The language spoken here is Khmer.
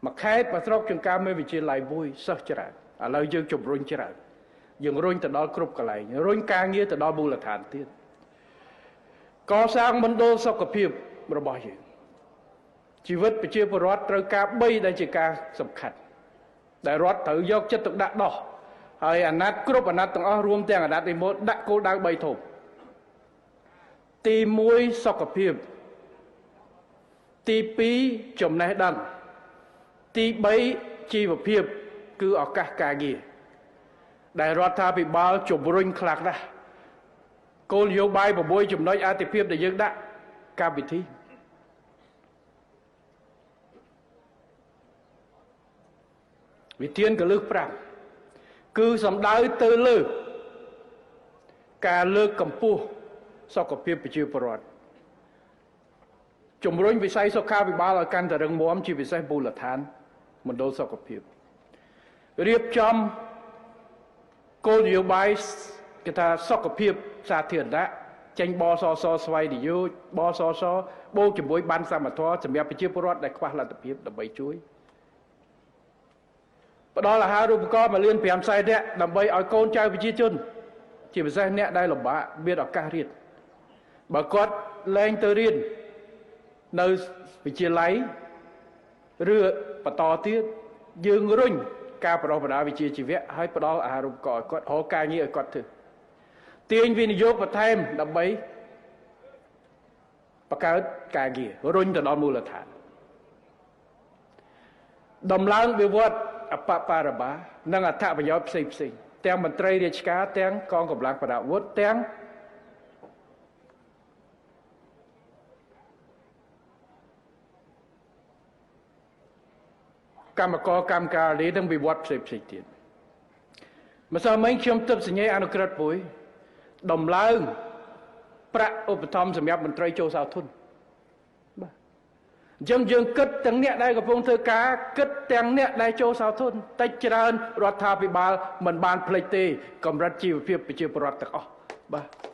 mà khai và sọc trong ca mê vị trí lại vui sơ chả à lời dương chụp rung chả dương rung từ đó cướp cả lại rung ca nghĩa từ đó bu là thản tiên có sang môn đô sọc cặp hiệp rồi bỏ gì chỉ vứt bị chia vào rồi ca bay đây chỉ ca sập khát đại rót tự do chất tự đạn đỏហើយអាណត្តិគ្រប់អាណត្តិទាំងអស់រួមទាំងអាណត្តិទី1ដាក់គោលដៅ3ធំទី1សុខភាពទី2ចំណេះដឹងទី3ជីវភាពគឺឱកាសការងារដែលរដ្ឋាភិបាលជំរុញខ្លាំងណាស់គោលនយោបាយ6ចំណុចអាទិភាពដែលយើងដាក់កម្មវិធីវិធានកលឹះ5គឺសំដៅទៅលើការលើកកម្ពស់សុខភាពប្រជាពលរដ្ឋជំរុញវិស័យសុខាភិបាលឲ្យកាន់តែរឹងមាំជាពិសេសមូលដ្ឋានមណ្ឌលសុខភាពរៀបចំគោលនយោបាយគេថាសុខភាពសាធារណៈចេញបសសស្វ័យនយោបសសបូកជាមួយបានសមត្ថភាពសម្រាប់ប្រជាពលរដ្ឋដែលខ្វះលទ្ធភាពដើម្បីជួយផ្ដល់អាហារូបករណ៍1.5 លាននាក់ដើម្បីឲ្យកូនចៅប្រជាជនជាពិសេសអ្នកដែលលំបាកមានឱកាសរៀនបើគាត់លែងទៅរៀននៅវិទ្យាល័យឬបន្តទៀតយើងរុញការបណ្ដុះបណ្ដាលវិជ្ជាជីវៈឲ្យផ្ដល់អាហារូបករណ៍ឲ្យគាត់រកការងារឲ្យគាត់ធ្វើទាញវិនិយោគបន្ថែមដើម្បីបង្កើតការងាររុញទៅដល់មូលដ្ឋានដំឡើងវិវត្តអបបរមានិងអត្ថប្រយោជន៍ផ្សេងទាំងមន្ត្រីរាជការទាំងកងកម្លាំងប្រដាប់អាវុធទាំងកម្មករកម្មការីនិងវិវត្តផ្សេងទៀតម្សិលមិញខ្ញុំទិបសញ្ញាអនុក្រឹត្យមួយដំឡើងប្រាក់ឧបត្ថម្ភសម្រាប់មន្ត្រីចូលសោធនបាទអញ្ចឹងយើងគិតទាំងអ្នកដែលកំពុងធ្វើការគិតទាំងអ្នកដែលចូលសោធនតិចច្រើនរដ្ឋាភិបាលមិនបានភ្លេចទេកម្រិតជីវភាពប្រជាពលរដ្ឋទាំងអស់បាទ